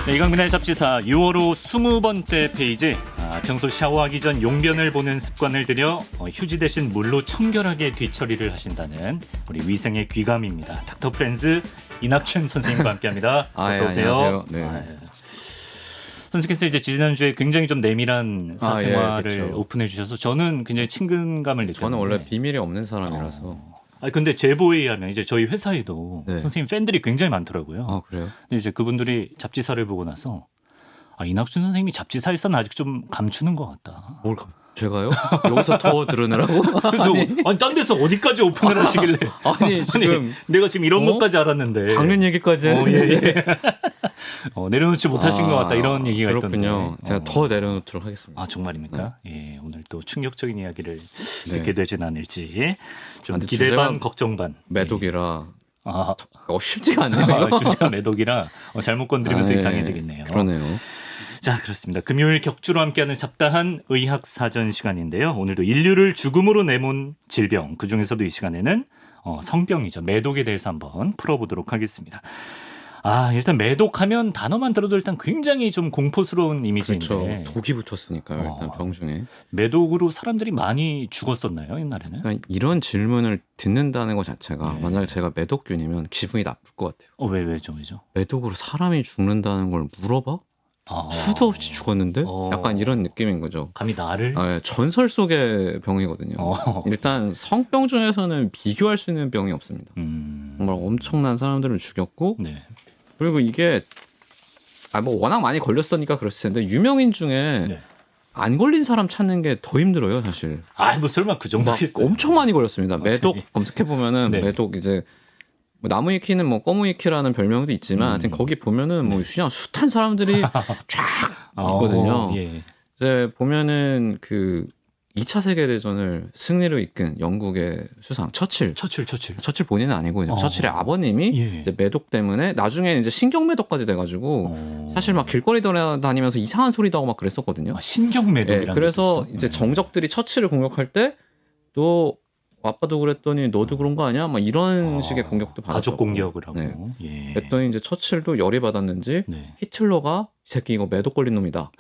네, 이강민의 잡지사 6월 후 20번째 페이지. 평소 샤워하기 전 용변을 보는 습관을 들여 휴지 대신 물로 청결하게 뒤처리를 하신다는 우리 위생의 귀감입니다. 닥터 프렌즈 이낙춘 선생님과 함께합니다. 어서 오세요. 안녕하세요. 네. 선생님께서 이제 지난주에 굉장히 좀 내밀한 사생활을 그렇죠. 오픈해 주셔서 저는 굉장히 친근감을 느꼈는데 저는 원래 비밀이 없는 사람이라서. 근데 제보에 의하면 이제 저희 회사에도 네. 선생님 팬들이 굉장히 많더라고요. 그래요? 근데 이제 그분들이 잡지사를 보고 나서 이낙준 선생님이 잡지사에서는 아직 좀 감추는 것 같다. 제가요? 여기서 더 들으느라고? 그래서 아니 딴 데서 어디까지 오픈을 하시길래 아니 지금 내가 지금 이런 것까지 알았는데 당연 얘기까지 예. 내려놓지 못하신 것 같다 이런 얘기가 그렇군요. 있던데. 제가 더 내려놓도록 하겠습니다. 정말입니까? 예, 오늘 또 충격적인 이야기를 네. 듣게 되진 않을지 좀 근데 기대 주제가 반 걱정 반. 매독이라 예. 쉽지가 않네요. 주제가 매독이라 잘못 건드리면 또 이상해지겠네요. 그러네요. 자, 그렇습니다. 금요일 격주로 함께하는 잡다한 의학 사전 시간인데요. 오늘도 인류를 죽음으로 내몬 질병, 그중에서도 이 시간에는 성병이죠. 매독에 대해서 한번 풀어보도록 하겠습니다. 일단 매독하면 단어만 들어도 일단 굉장히 좀 공포스러운 이미지인데. 그렇죠. 독이 붙었으니까요. 일단 병 중에. 매독으로 사람들이 많이 죽었었나요, 옛날에는? 그러니까 이런 질문을 듣는다는 것 자체가 네. 만약에 제가 매독균이면 기분이 나쁠 것 같아요. 왜죠? 매독으로 사람이 죽는다는 걸 물어봐? 수도 없이 죽었는데? 약간 이런 느낌인 거죠. 감히 나를? 전설 속의 병이거든요. 일단 성병 중에서는 비교할 수 있는 병이 없습니다. 정말 엄청난 사람들을 죽였고 네. 그리고 이게 워낙 많이 걸렸으니까 그랬을 텐데 유명인 중에 네. 안 걸린 사람 찾는 게 더 힘들어요, 사실. 뭐 설마 그 정도겠어요? 엄청 많이 걸렸습니다. 매독 검색해 보면은 네. 매독 이제 나무 위키는 꼬무 위키라는 별명도 있지만 하여튼 거기 보면은 그냥 숱한 사람들이 쫙 있거든요. 예. 이제 보면은 그 2차 세계대전을 승리로 이끈 영국의 수상 처칠 본인은 아니고 이제 처칠의 아버님이 이제 매독 때문에 나중에 이제 신경 매독까지 돼가지고 사실 막 길거리 돌아다니면서 이상한 소리도 하고 막 그랬었거든요. 신경 매독이라는 그래서 이제 정적들이 처칠을 공격할 때 또 아빠도 그랬더니 너도 그런 거 아니야? 막 이런 식의 공격도 받았고 가족 공격을 하고. 그랬더니 이제 처칠도 열이 받았는지 히틀러가 이 새끼 이거 매독 걸린 놈이다.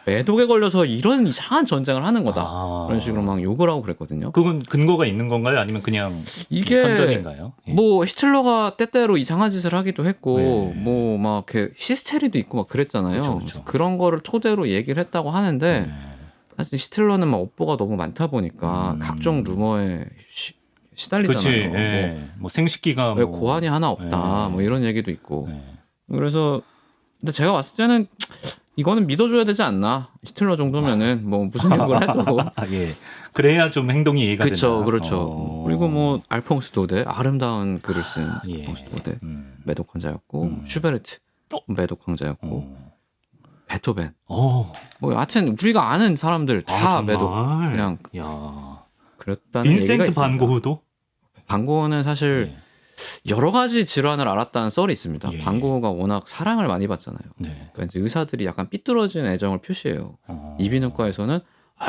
매독에 걸려서 이런 이상한 전쟁을 하는 거다. 그런 식으로 막 욕을 하고 그랬거든요. 그건 근거가 있는 건가요? 아니면 그냥 이게 선전인가요? 히틀러가 때때로 이상한 짓을 하기도 했고 막 이렇게 히스테리도 있고 막 그랬잖아요. 그쵸. 그런 거를 토대로 얘기를 했다고 하는데 사실 히틀러는 막 업보가 너무 많다 보니까 각종 루머에 시달리잖아요. 뭐 생식기가 왜 고환이 하나 없다. 뭐 이런 얘기도 있고. 그래서 근데 제가 봤을 때는 이거는 믿어줘야 되지 않나. 히틀러 정도면은 뭐 무슨 욕을 해도. 그래야 좀 행동이 이해가 된다. 그렇죠. 그리고 알퐁스 도데 아름다운 글을 쓴 알퐁스 도데 매독 환자였고 슈베르트 매독 환자였고 베토벤. 하여튼 우리가 아는 사람들 다 매독 그냥 그랬다는 얘기가 빈센트 있습니다. 반 고흐도? 반 고흐는 사실 여러 가지 질환을 앓았다는 썰이 있습니다. 반 고흐가 워낙 사랑을 많이 받잖아요. 그러니까 이제 의사들이 약간 삐뚤어진 애정을 표시해요. 이비인후과에서는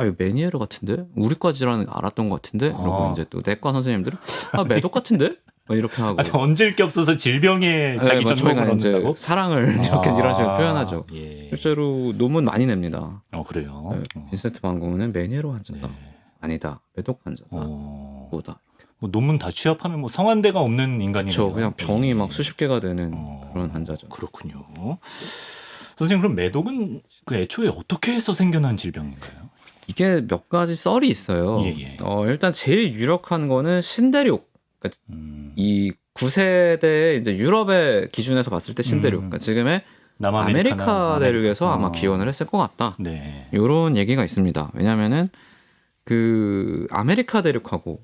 이거 메니에르 같은데? 우리과 질환을 알았던 것 같은데? 그리고 이제 또 내과 선생님들은 매독 같은데? 이렇게 하고. 얹을 게 없어서 질병에 자기 전공을 얻는다고? 사랑을 이렇게 이런 식으로 표현하죠. 실제로 논문 많이 냅니다. 그래요? 빈센트 반 고흐는 메니에르 환자다. 아니다. 매독 환자다. 뭐다. 논문 다 취합하면 성한대가 없는 인간이네요. 그렇죠. 그냥 병이 막 수십 개가 되는 그런 환자죠. 그렇군요. 선생님 그럼 매독은 그 애초에 어떻게 해서 생겨난 질병인가요? 이게 몇 가지 썰이 있어요. 일단 제일 유력한 거는 신대륙. 그러니까 이 9세대 이제 유럽의 기준에서 봤을 때 신대륙. 그러니까 지금의 아메리카 대륙에서 아마 기원을 했을 것 같다. 이런 얘기가 있습니다. 왜냐하면은 그 아메리카 대륙하고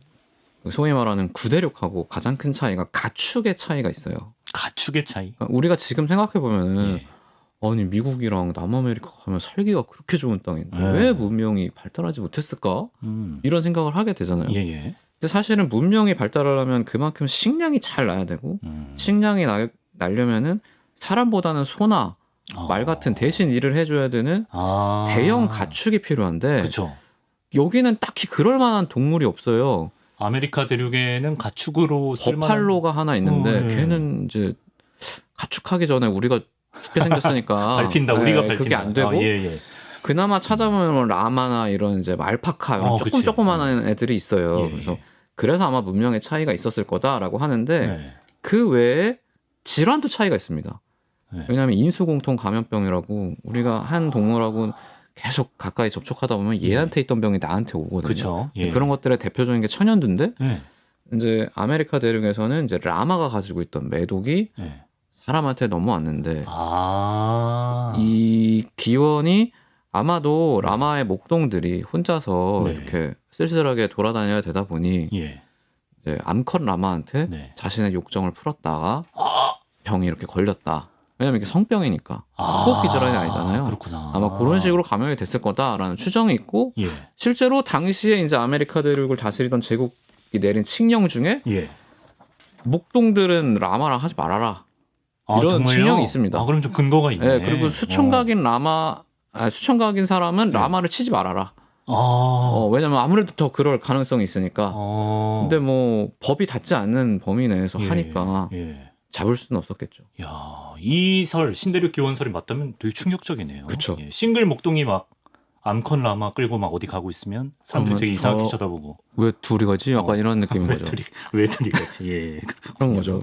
소위 말하는 구대륙하고 가장 큰 차이가 가축의 차이가 있어요. 가축의 차이? 그러니까 우리가 지금 생각해 보면은 아니 미국이랑 남아메리카 가면 살기가 그렇게 좋은 땅인데 왜 문명이 발달하지 못했을까? 이런 생각을 하게 되잖아요. 근데 사실은 문명이 발달하려면 그만큼 식량이 잘 나야 되고 식량이 나려면은 사람보다는 소나 말 같은 대신 일을 해줘야 되는 대형 가축이 필요한데 여기는 딱히 그럴 만한 동물이 없어요. 아메리카 대륙에는 가축으로 쓸만한 버팔로가 하나 있는데 걔는 이제 가축하기 전에 우리가 죽게 생겼으니까 밟힌다. 우리가 밟힌다. 그게 안 되고 그나마 찾아보면 라마나 이런 이제 알파카 이런 조그만한 애들이 있어요. 그래서 아마 문명의 차이가 있었을 거다라고 하는데 그 외에 질환도 차이가 있습니다. 왜냐하면 인수공통 감염병이라고 우리가 한 동물하고 계속 가까이 접촉하다 보면 얘한테 있던 병이 나한테 오거든요. 그쵸. 그런 것들의 대표적인 게 천연두인데 이제 아메리카 대륙에서는 이제 라마가 가지고 있던 매독이 사람한테 넘어왔는데 이 기원이 아마도 라마의 목동들이 혼자서 이렇게 쓸쓸하게 돌아다녀야 되다 보니 이제 암컷 라마한테 자신의 욕정을 풀었다가 병이 이렇게 걸렸다. 왜냐면 이게 성병이니까 호흡기 질환이 아니잖아요. 그렇구나. 아마 그런 식으로 감염이 됐을 거다라는 추정이 있고 실제로 당시에 이제 아메리카 대륙을 다스리던 제국이 내린 칙령 중에 목동들은 라마랑 하지 말아라. 이런 칙령이 있습니다. 그럼 좀 근거가 있네. 그리고 수천각인 사람은 라마를 치지 말아라. 왜냐면 아무래도 더 그럴 가능성이 있으니까. 근데 뭐 법이 닿지 않는 범위 내에서 하니까 잡을 수는 없었겠죠. 야, 이 설 신대륙 기원설이 맞다면 되게 충격적이네요. 그렇죠. 싱글 목동이 막 암컷 라마 끌고 막 어디 가고 있으면 사람들이 되게 이상하게 쳐다보고 왜 둘이 가지? 약간 이런 느낌인 거죠. 왜 둘이 가지? 그런 거죠.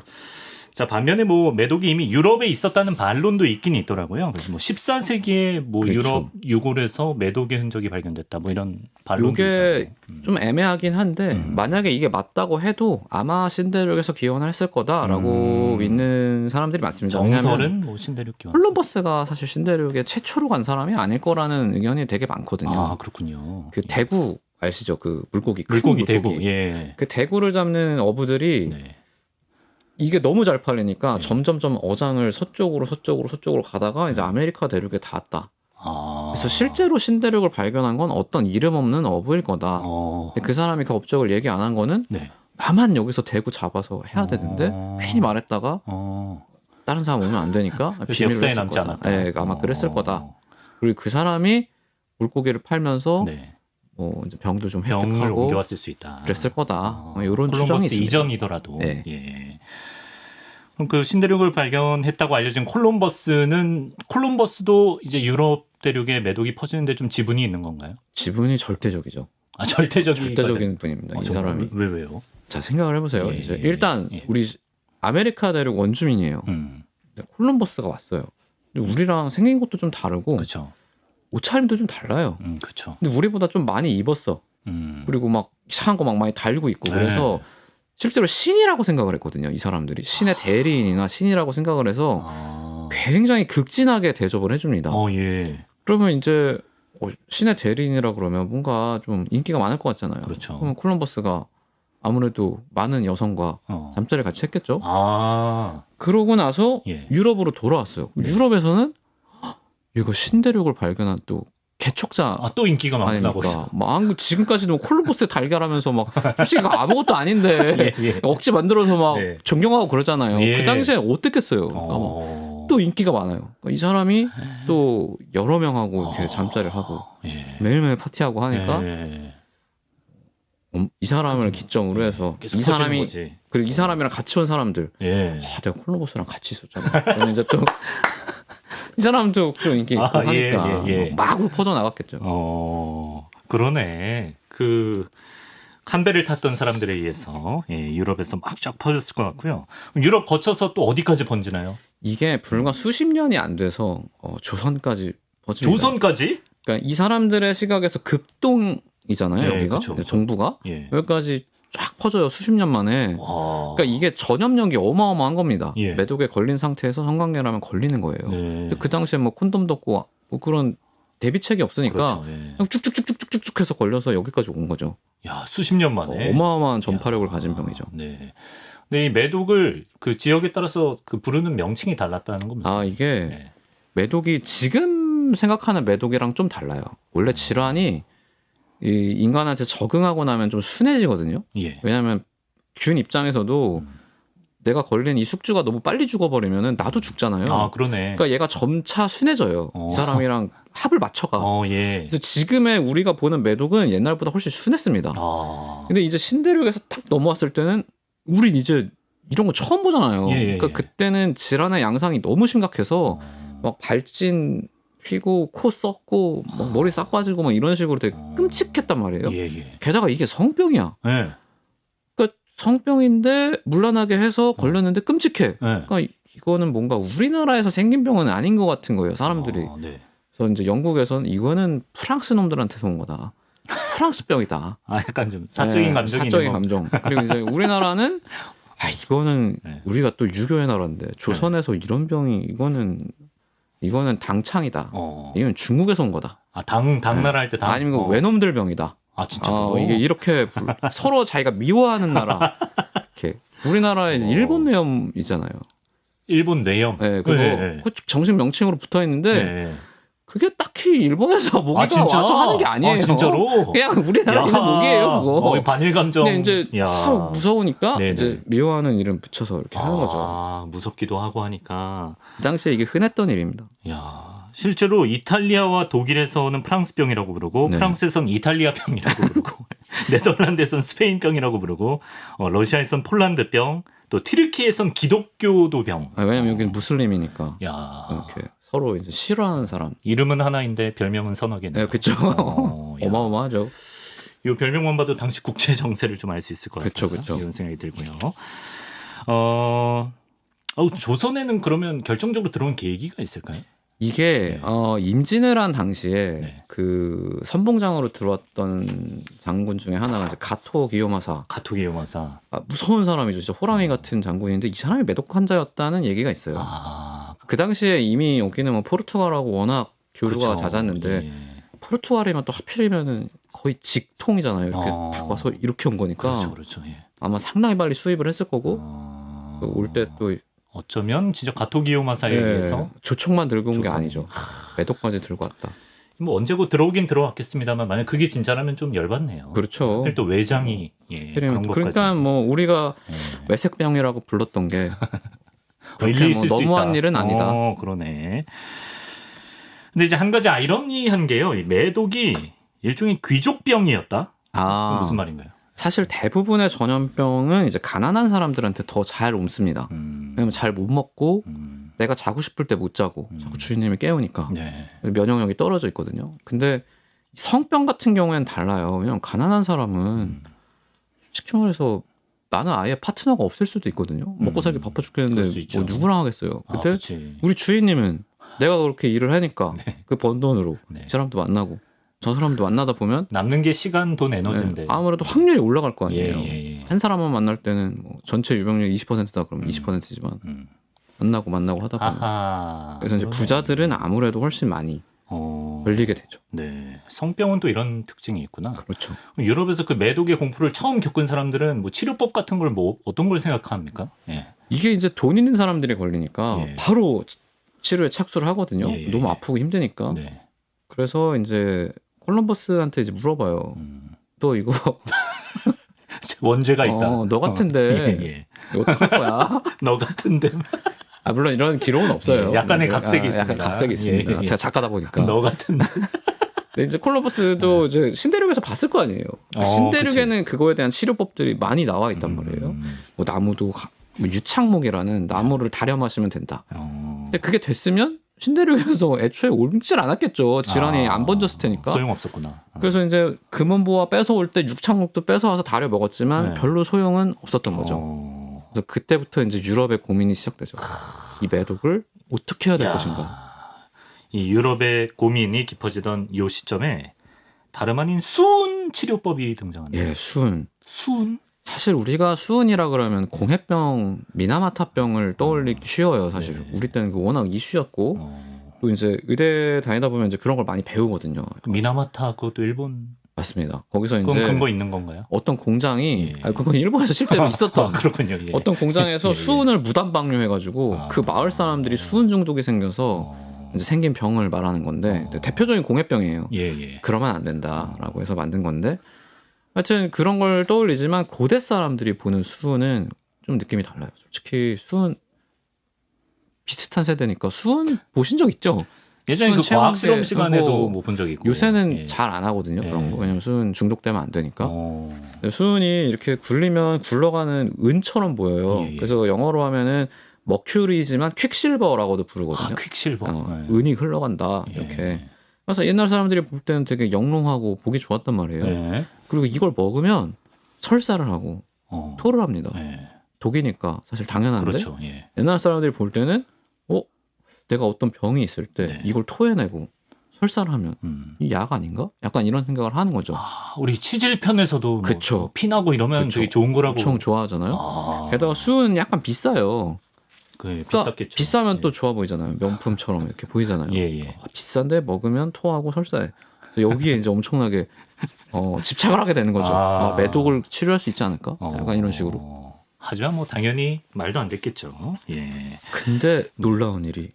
자, 반면에 뭐 매독이 이미 유럽에 있었다는 반론도 있긴 있더라고요. 그래서 뭐 14세기에 뭐 그렇죠. 유럽 유골에서 매독의 흔적이 발견됐다. 뭐 이런 반론도 이게 있다고. 좀 애매하긴 한데 만약에 이게 맞다고 해도 아마 신대륙에서 기원을 했을 거다라고 믿는 사람들이 많습니다. 정설은 뭐 신대륙 기원. 콜럼버스가 사실 신대륙에 최초로 간 사람이 아닐 거라는 의견이 되게 많거든요. 그렇군요. 그 대구 아시죠? 그 물고기 대구. 그 대구를 잡는 어부들이 이게 너무 잘 팔리니까 점점점 어장을 서쪽으로 가다가 이제 아메리카 대륙에 닿았다. 그래서 실제로 신대륙을 발견한 건 어떤 이름 없는 어부일 거다. 그 사람이 그 업적을 얘기 안 한 거는 나만 여기서 대구 잡아서 해야 되는데 괜히 말했다가 다른 사람 오면 안 되니까 비밀로 역사에 했을 남지 거다. 않았다. 아마 그랬을 거다. 그리고 그 사람이 물고기를 팔면서 뭐 이제 병도 좀 병을 획득하고 옮겨왔을 수 있다. 그랬을 거다. 이런 추정이 콜럼버스 있습니다. 이전이더라도. 그럼 그 신대륙을 발견했다고 알려진 콜럼버스도 이제 유럽 대륙에 매독이 퍼지는데 좀 지분이 있는 건가요? 지분이 절대적이죠. 절대적인 분입니다. 이 사람이. 왜요? 자, 생각을 해보세요. 이제 일단 우리 아메리카 대륙 원주민이에요. 콜럼버스가 왔어요. 근데 우리랑 생긴 것도 좀 다르고 그렇죠. 옷차림도 좀 달라요. 그렇죠. 근데 우리보다 좀 많이 입었어. 그리고 막 이상한 거 막 많이 달고 있고 그래서 실제로 신이라고 생각을 했거든요. 이 사람들이 신의 대리인이나 신이라고 생각을 해서 굉장히 극진하게 대접을 해줍니다. 그러면 이제 신의 대리인이라 그러면 뭔가 좀 인기가 많을 것 같잖아요. 그렇죠. 그러면 콜럼버스가 아무래도 많은 여성과 잠자리를 같이 했겠죠. 그러고 나서 유럽으로 돌아왔어요. 유럽에서는 얘가 신대륙을 발견한 또 개척자 또 인기가 많구나. 막 지금까지도 콜럼버스에 달걀하면서 막 솔직히 아무것도 아닌데 억지 만들어서 막 존경하고 그러잖아요. 그 당시에 어땠겠어요. 그러니까 또 인기가 많아요. 그러니까 이 사람이 또 여러 명하고 이렇게 잠자리를 하고 매일매일 파티하고 하니까 이 사람을 기점으로 해서 이 사람이 그리고 이 사람이랑 같이 온 사람들 내가 콜럼버스랑 같이 있었잖아. 그러면 이제 또 이 사람도 좀 인기 있고 하니까 마구 퍼져나갔겠죠. 그러네. 그 한 배를 탔던 사람들에 의해서 유럽에서 막 쫙 퍼졌을 것 같고요. 유럽 거쳐서 또 어디까지 번지나요? 이게 불과 수십 년이 안 돼서 조선까지 퍼집니다. 조선까지? 그러니까 이 사람들의 시각에서 급동이잖아요. 여기가 그쵸. 정부가 여기까지 쫙 퍼져요. 수십 년 만에. 그러니까 이게 전염력이 어마어마한 겁니다. 매독에 걸린 상태에서 성관계라면 걸리는 거예요. 근데 그 당시에 뭐 콘돔도 없고 뭐 그런 대비책이 없으니까 그냥 쭉쭉쭉쭉쭉쭉 해서 걸려서 여기까지 온 거죠. 야, 수십 년 만에. 어마어마한 전파력을 가진 병이죠. 근데 이 매독을 그 지역에 따라서 그 부르는 명칭이 달랐다는 겁니다. 이게 매독이 지금 생각하는 매독이랑 좀 달라요. 원래 질환이 이 인간한테 적응하고 나면 좀 순해지거든요. 왜냐하면 균 입장에서도 내가 걸린 이 숙주가 너무 빨리 죽어버리면 나도 죽잖아요. 그러네. 그러니까 얘가 점차 순해져요. 이 사람이랑 합을 맞춰가. 그래서 지금의 우리가 보는 매독은 옛날보다 훨씬 순했습니다. 근데 이제 신대륙에서 딱 넘어왔을 때는 우린 이제 이런 거 처음 보잖아요. 그러니까 그때는 질환의 양상이 너무 심각해서 막 발진 휘고 코 썩고 막 머리 싹 빠지고 막 이런 식으로 되게 끔찍했단 말이에요. 게다가 이게 성병이야. 그러니까 성병인데 물란하게 해서 걸렸는데 끔찍해. 그러니까 이거는 뭔가 우리나라에서 생긴 병은 아닌 것 같은 거예요, 사람들이. 그래서 이제 영국에서는 이거는 프랑스 놈들한테서 온 거다. 프랑스 병이다. 약간 좀 사적인 감정이 사적인 감정. 그리고 이제 우리나라는 이거는 우리가 또 유교의 나라인데 조선에서 이런 병이 이거는 당창이다. 이건 중국에서 온 거다. 당나라 할 때 아니면 외놈들 병이다. 진짜. 이게 이렇게 서로 자기가 미워하는 나라. 이렇게 우리나라에 일본 뇌염이잖아요. 일본 뇌염. 그거 정식 명칭으로 붙어 있는데 그게 딱히 일본에서 모기가 와서 하는 게 아니에요. 진짜로? 그냥 우리나라 있는 모기예요, 그거. 반일 감정. 근데 이제 무서우니까 이제 미워하는 이름 붙여서 이렇게 하는 거죠. 무섭기도 하고 하니까. 그 당시에 이게 흔했던 일입니다. 실제로 이탈리아와 독일에서는 프랑스병이라고 부르고 프랑스에서는 이탈리아병이라고 부르고 네덜란드에서는 스페인병이라고 부르고 러시아에서는 폴란드병 또 튀르키예에서는 기독교도병. 왜냐면 여기는 무슬림이니까. 이렇게 서로 이제 싫어하는 사람. 이름은 하나인데 별명은 서너 개네요. 그렇죠. 어마어마하죠. 이 별명만 봐도 당시 국제 정세를 좀 알 수 있을 것 같아요. 그렇죠. 이런 생각이 들고요. 조선에는 그러면 결정적으로 들어온 계기가 있을까요? 이게 임진왜란 당시에 그 선봉장으로 들어왔던 장군 중에 하나가 이제 가토 기요마사. 무서운 사람이죠. 진짜 호랑이 같은 장군인데 이 사람이 매독 환자였다는 얘기가 있어요. 그 당시에 이미 여기는 포르투갈하고 워낙 교류가 잦았는데 포르투갈이면 또 하필이면은 거의 직통이잖아요. 이렇게 딱 와서 이렇게 온 거니까. 그렇죠. 아마 상당히 빨리 수입을 했을 거고 올 때 또 어쩌면 진짜 가토기요마사에 의해서 조총만 들고 온 게 아니죠. 매독까지 들고 왔다. 뭐 언제고 들어오긴 들어왔겠습니다만 만약 그게 진짜라면 좀 열받네요. 그렇죠. 또 외장이 그런 것까지. 그러니까 뭐 우리가 외색병이라고 불렀던 게 일리 있을 수 너무한 있다. 일은 아니다. 그러네. 근데 이제 한 가지 아이러니한 게요. 이 매독이 일종의 귀족병이었다. 무슨 말인가요? 사실 대부분의 전염병은 이제 가난한 사람들한테 더 잘 옮습니다. 왜냐면 잘 못 먹고 내가 자고 싶을 때 못 자고 자꾸 주인님이 깨우니까 면역력이 떨어져 있거든요. 근데 성병 같은 경우에는 달라요. 왜냐면 가난한 사람은 솔직히 말해서 나는 아예 파트너가 없을 수도 있거든요. 먹고 살기 바빠 죽겠는데 뭐 누구랑 하겠어요. 근데 우리 주인님은 내가 그렇게 일을 하니까 그 번 돈으로 이 사람도 만나고 저 사람도 만나다 보면 남는 게 시간, 돈, 에너지인데 아무래도 확률이 올라갈 거 아니에요. 한 사람만 만날 때는 뭐 전체 유병률 20%다 그러면 20%지만 만나고 하다 보면 그래서 이제 부자들은 아무래도 훨씬 많이 걸리게 되죠. 성병은 또 이런 특징이 있구나. 그렇죠. 유럽에서 그 매독의 공포를 처음 겪은 사람들은 뭐 치료법 같은 걸 뭐 어떤 걸 생각합니까? 이게 이제 돈 있는 사람들이 걸리니까 바로 치료에 착수를 하거든요. 너무 아프고 힘드니까. 그래서 이제 콜럼버스한테 이제 물어봐요. 너 이거 원죄가 있다. 너 같은데 어떡할 거야? 너 같은데. 물론 이런 기록은 없어요. 약간의 각색이 있습니다. 약간 각색이 있습니다. 제가 작가다 보니까. 너 같은데. 근데 이제 콜럼버스도 이제 신대륙에서 봤을 거 아니에요. 신대륙에는 그거에 대한 치료법들이 많이 나와 있단 말이에요. 뭐 나무도 뭐 유창목이라는 나무를 다려 마시면 된다. 근데 그게 됐으면 신대륙에서 애초에 옮질 않았겠죠. 질환이 안 번졌을 테니까. 소용없었구나. 그래서 이제 금은보화 뺏어올 때 육창목도 뺏어와서 다려 먹었지만 별로 소용은 없었던 거죠. 그래서 그때부터 이제 유럽의 고민이 시작되죠. 이 매독을 어떻게 해야 될 것인가. 이 유럽의 고민이 깊어지던 이 시점에 다름 아닌 수은 치료법이 등장합니다. 수은. 수은? 사실 우리가 수은이라 그러면 공해병, 미나마타병을 떠올리기 쉬워요. 사실 우리 때는 워낙 이슈였고 또 이제 의대 다니다 보면 이제 그런 걸 많이 배우거든요. 미나마타 그것도 일본 맞습니다. 거기서 이제 근거 있는 건가요? 어떤 공장이 그건 일본에서 실제로 있었던 그렇군요. 어떤 공장에서 수은을 무단 방류해가지고 그 마을 사람들이 수은 중독이 생겨서 이제 생긴 병을 말하는 건데 대표적인 공해병이에요. 그러면 안 된다라고 해서 만든 건데. 하여튼 그런 걸 떠올리지만 고대 사람들이 보는 수은은 좀 느낌이 달라요. 솔직히 수은 비슷한 세대니까 수은 보신 적 있죠? 예전에 그 과학 실험 시간에도 못 본 적 있고 요새는 잘 안 하거든요. 그런 거. 왜냐면 수은 중독되면 안 되니까. 수은이 이렇게 굴리면 굴러가는 은처럼 보여요. 그래서 영어로 하면은 머큐리지만 퀵실버라고도 부르거든요. 퀵실버. 은이 흘러간다 이렇게. 그래서 옛날 사람들이 볼 때는 되게 영롱하고 보기 좋았단 말이에요. 그리고 이걸 먹으면 설사를 하고 토를 합니다. 독이니까 사실 당연한데 그렇죠. 옛날 사람들이 볼 때는 내가 어떤 병이 있을 때 이걸 토해내고 설사를 하면 이 약 아닌가? 약간 이런 생각을 하는 거죠. 우리 치질 편에서도 뭐 피나고 이러면 되게 좋은 거라고 엄청 좋아하잖아요. 게다가 수은 약간 비싸요. 그러니까 비쌌겠죠. 비싸면 또 좋아 보이잖아요. 명품처럼 이렇게 보이잖아요. 비싼데 먹으면 토하고 설사해. 여기에 이제 엄청나게 집착을 하게 되는 거죠. 매독을 치료할 수 있지 않을까? 약간 이런 식으로. 하지만 뭐 당연히 말도 안 됐겠죠. 근데 놀라운 일이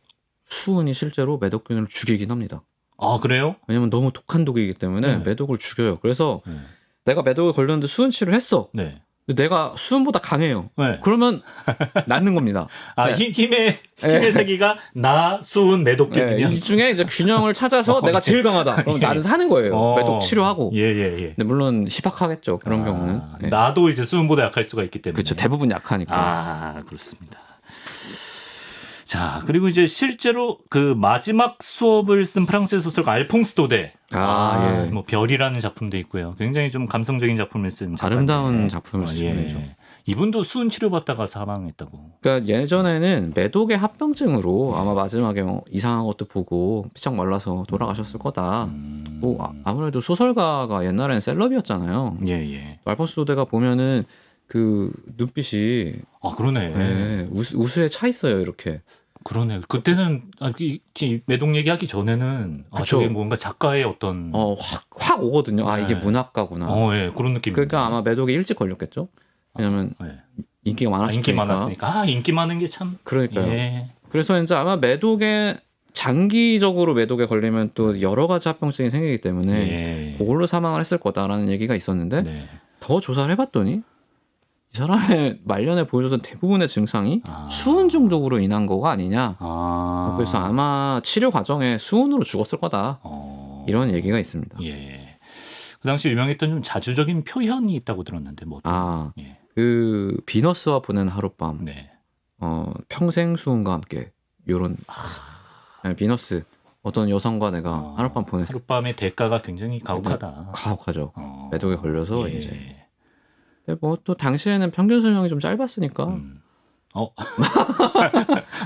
수은이 실제로 매독균을 죽이긴 합니다. 아, 그래요? 왜냐면 너무 독한 독이기 때문에 매독을 죽여요. 그래서 내가 매독에 걸렸는데 수은 치료를 했어. 내가 수은보다 강해요. 그러면 낫는 겁니다. 힘의 세기가 나, 수은, 매독균이면 이 중에 이제 균형을 찾아서 내가 제일 강하다. 그럼 나는 사는 거예요. 매독 치료하고. 근데 물론 희박하겠죠. 그런 경우는. 나도 이제 수은보다 약할 수가 있기 때문에. 그렇죠. 대부분 약하니까. 그렇습니다. 자, 그리고 이제 실제로 그 마지막 수업을 쓴 프랑스의 소설가 알퐁스 도데. 뭐 별이라는 작품도 있고요. 굉장히 좀 감성적인 작품을 쓴 아름다운 작품을 쓰죠. 이분도 수은 치료받다가 사망했다고. 그러니까 예전에는 매독의 합병증으로 아마 마지막에 뭐 이상한 것도 보고 피쩍 말라서 돌아가셨을 거다. 뭐 아무래도 소설가가 옛날에는 셀럽이었잖아요. 알퐁스 도데가 보면은 그 눈빛이 그러네. 우수에 차 있어요. 이렇게. 그러네. 그때는 매독 얘기하기 전에는 저게 뭔가 작가의 어떤 확 오거든요. 이게 문학가구나. 그런 느낌. 그러니까 아마 매독에 일찍 걸렸겠죠. 왜냐면 인기가 많았으니까. 인기 많은 게 참. 그러니까요. 그래서 이제 아마 매독에 장기적으로 매독에 걸리면 또 여러 가지 합병증이 생기기 때문에 그걸로 사망을 했을 거다라는 얘기가 있었는데 더 조사를 해봤더니 이 사람의 말년에 보여줬던 대부분의 증상이 수은 중독으로 인한 거가 아니냐. 그래서 아마 치료 과정에 수은으로 죽었을 거다. 이런 얘기가 있습니다. 그 당시 유명했던 좀 자주적인 표현이 있다고 들었는데 뭐. 그 비너스와 보낸 하룻밤. 평생 수은과 함께 요런 비너스 어떤 여성과 내가 하룻밤 보냈어. 하룻밤의 대가가 굉장히 가혹하다. 가혹하죠. 매독에 걸려서 이제. 뭐 또 당시에는 평균 수명이 좀 짧았으니까.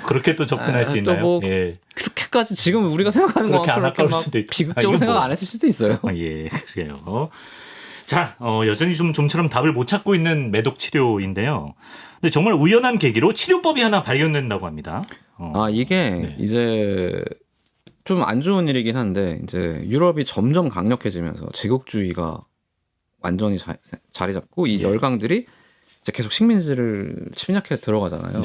그렇게 또 접근할 수 있나요? 또 뭐 그렇게까지 지금 우리가 생각하는 거 그렇게 막 비극적으로 생각 안 했을 수도 있어요. 그래요. 자, 여전히 좀처럼 답을 못 찾고 있는 매독 치료인데요. 근데 정말 우연한 계기로 치료법이 하나 발견된다고 합니다. 이게 이제 좀 안 좋은 일이긴 한데 이제 유럽이 점점 강력해지면서 제국주의가 완전히 자리 잡고 이 열강들이 이제 계속 식민지를 침략해 들어가잖아요.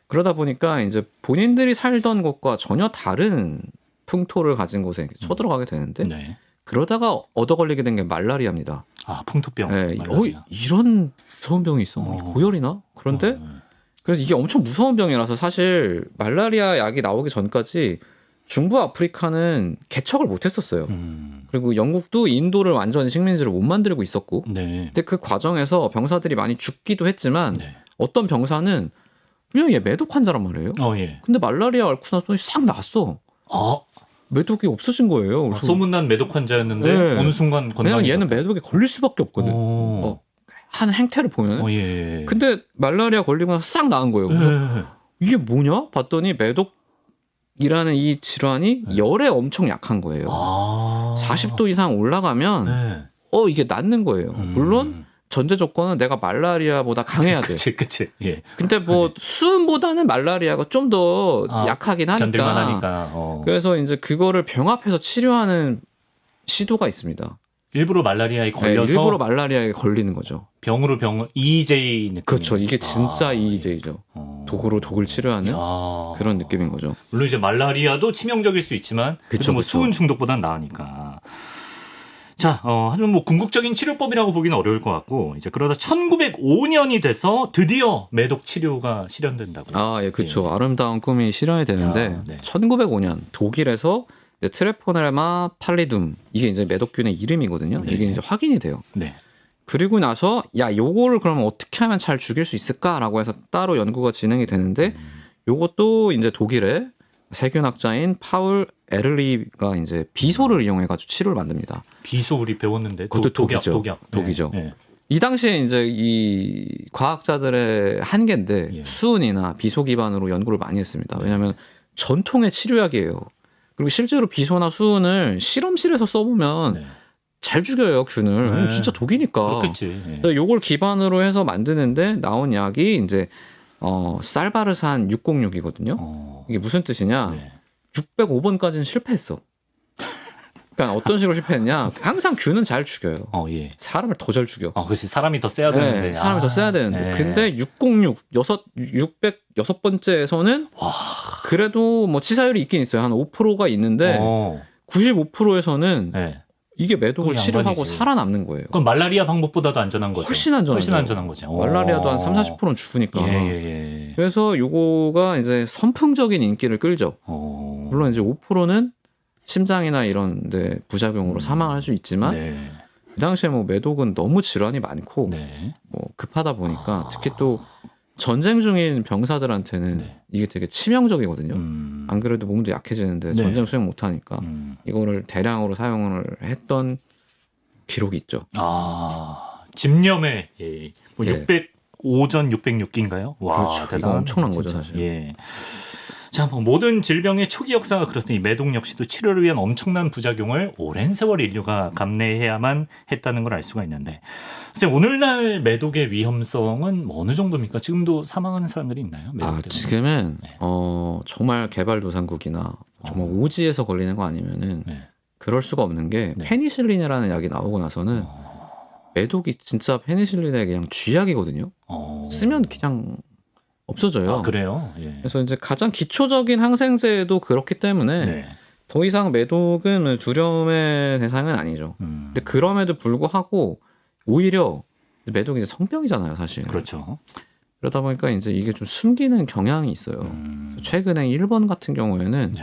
그러다 보니까 이제 본인들이 살던 곳과 전혀 다른 풍토를 가진 곳에 쳐들어가게 되는데 그러다가 얻어 걸리게 된 게 말라리아입니다. 풍토병. 이런 무서운 병이 있어. 고열이나? 그런데 그래서 이게 엄청 무서운 병이라서 사실 말라리아 약이 나오기 전까지 중부 아프리카는 개척을 못했었어요. 그리고 영국도 인도를 완전히 식민지로 못 만들고 있었고, 근데 그 과정에서 병사들이 많이 죽기도 했지만 어떤 병사는 그냥 얘 매독 환자란 말이에요. 근데 말라리아 앓고 나서 싹 나았어. 매독이 없어진 거예요. 그래서 소문난 매독 환자였는데 어느 순간 건강이 얘는 매독에 걸릴 수밖에 없거든. 한 행태를 보면. 근데 말라리아 걸리고 나서 싹 나은 거예요. 그래서 이게 뭐냐? 봤더니 매독이라는 이 질환이 열에 엄청 약한 거예요. 40도 이상 올라가면 이게 낫는 거예요. 물론 전제 조건은 내가 말라리아보다 강해야 돼. 그치. 근데 뭐 수은보다는 말라리아가 좀 더 약하긴 하니까. 견딜만 하니까. 그래서 이제 그거를 병합해서 치료하는 시도가 있습니다. 일부러 말라리아에 걸려서 일부러 말라리아에 걸리는 거죠. 병으로 EJ 느낌. 그렇죠. 이게 진짜 EJ죠. 독으로 독을 치료하는 그런 느낌인 거죠. 물론 이제 말라리아도 치명적일 수 있지만 뭐 수은 중독보다는 나으니까. 자, 하지만 뭐 궁극적인 치료법이라고 보기는 어려울 것 같고 이제 그러다 1905년이 돼서 드디어 매독 치료가 실현된다고. 그렇죠. 아름다운 꿈이 실현이 되는데 1905년 독일에서 트레포넬마 팔리둠 이게 이제 매독균의 이름이거든요. 이게 이제 확인이 돼요. 그리고 나서 요거를 그러면 어떻게 하면 잘 죽일 수 있을까라고 해서 따로 연구가 진행이 되는데 요것도 이제 독일의 세균학자인 파울 에를리가 이제 비소를 이용해가지고 치료를 만듭니다. 비소 우리 배웠는데 그것도 독이죠. 독이죠. 이 당시에 이제 이 과학자들의 한계인데 수은이나 비소 기반으로 연구를 많이 했습니다. 왜냐하면 전통의 치료약이에요. 그리고 실제로 비소나 수은을 실험실에서 써보면 잘 죽여요, 균을. 진짜 독이니까. 그렇겠지. 요걸 기반으로 해서 만드는데 나온 약이 이제 살바르산 606이거든요. 이게 무슨 뜻이냐? 605번까지는 실패했어. 그러니까 어떤 식으로 실패했냐? 항상 균은 잘 죽여요. 사람을 더 잘 죽여. 그렇지. 사람이 더 세야 되는데. 사람이 더 세야 되는데. 근데 606, 606번째에서는 그래도 뭐 치사율이 있긴 있어요. 한 5%가 있는데 95%에서는 이게 매독을 치료하고 살아남는 거예요. 그럼 말라리아 방법보다도 안전한 거죠? 훨씬 안전한 거죠. 말라리아도 한 30-40%는 죽으니까. 그래서 요거가 이제 선풍적인 인기를 끌죠. 물론 이제 5%는 심장이나 이런 데 부작용으로 사망할 수 있지만 그 당시에 뭐 매독은 너무 질환이 많고 뭐 급하다 보니까 특히 또 전쟁 중인 병사들한테는 이게 되게 치명적이거든요. 안 그래도 몸도 약해지는데 전쟁 수행 못하니까 이거를 대량으로 사용을 했던 기록이 있죠. 집념에 뭐 605전 606기인가요? 와, 그렇죠. 대단한 이거 엄청난 진짜. 거죠, 사실. 자, 뭐 모든 질병의 초기 역사가 그렇듯이 매독 역시도 치료를 위한 엄청난 부작용을 오랜 세월 인류가 감내해야만 했다는 걸 알 수가 있는데, 선생님, 오늘날 매독의 위험성은 뭐 어느 정도입니까? 지금도 사망하는 사람들이 있나요? 매독 때문에? 지금은 정말 개발도상국이나 정말 오지에서 걸리는 거 아니면은 그럴 수가 없는 게 페니실린이라는 약이 나오고 나서는 매독이 진짜 페니실린의 그냥 쥐약이거든요. 쓰면 그냥 없어져요. 그래요? 그래서 이제 가장 기초적인 항생제도 그렇기 때문에 더 이상 매독은 두려움의 대상은 아니죠. 근데 그럼에도 불구하고 오히려 매독이 이제 성병이잖아요, 사실. 그렇죠. 그러다 보니까 이제 이게 좀 숨기는 경향이 있어요. 최근에 일본 같은 경우에는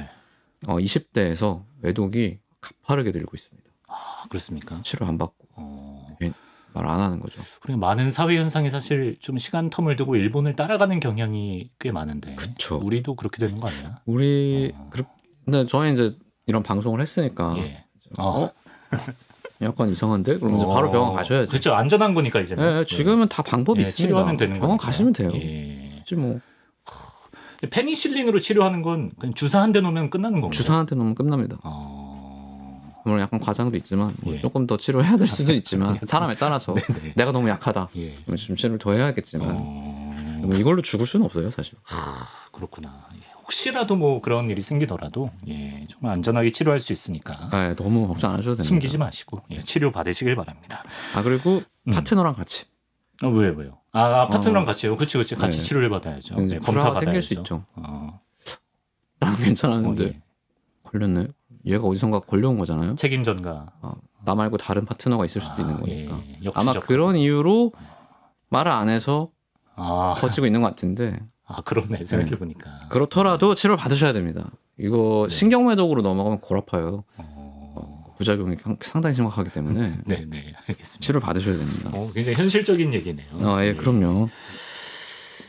20대에서 매독이 가파르게 늘고 있습니다. 그렇습니까? 치료 안 받고 말 안 하는 거죠. 그리고 많은 사회 현상이 사실 좀 시간 텀을 두고 일본을 따라가는 경향이 꽤 많은데. 그쵸. 우리도 그렇게 되는 거 아니야? 근데 저희 이제 이런 방송을 했으니까 약간 이상한데? 그럼 이제 바로 병원 가셔야죠. 그렇죠. 안전한 거니까 이제. 지금은 다 방법이 있습니다. 치료하면 되는 병원 거니까. 가시면 돼요. 굳이 뭐 페니실린으로 치료하는 건 그냥 주사 한 대 놓으면 끝나는 건가요? 주사 한 대 놓으면 끝납니다. 물론 약간 과장도 있지만 조금 더 치료해야 될 수도 있지만 사람에 따라서 내가 너무 약하다. 그럼 좀 치료를 더 해야겠지만 뭐 이걸로 죽을 수는 없어요, 사실. 그렇구나. 혹시라도 뭐 그런 일이 생기더라도 정말 안전하게 치료할 수 있으니까 너무 걱정 안 하셔도 됩니다. 숨기지 마시고 치료 받으시길 바랍니다. 그리고 파트너랑 같이. 왜요? 파트너랑 같이요. 그렇지. 같이 치료를 받아야죠. 검사 받아야죠. 생길 수 있죠. 난 괜찮았는데 걸렸네. 얘가 어디선가 걸려온 거잖아요. 책임 전가. 나 말고 다른 파트너가 있을 수도 있는 거니까. 아마 그런 이유로 말을 안 해서 퍼지고 있는 것 같은데. 그러네. 생각해보니까. 그렇더라도 치료를 받으셔야 됩니다. 이거 신경매독으로 넘어가면 골 아파요. 부작용이 상당히 심각하기 때문에. 네, 알겠습니다. 치료를 받으셔야 됩니다. 굉장히 현실적인 얘기네요. 그럼요.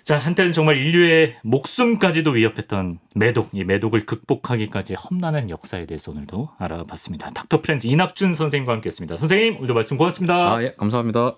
자, 한때는 정말 인류의 목숨까지도 위협했던 매독, 이 매독을 극복하기까지 험난한 역사에 대해서 오늘도 알아봤습니다. 닥터 프렌즈 이낙준 선생님과 함께했습니다. 선생님, 오늘도 말씀 고맙습니다. 감사합니다.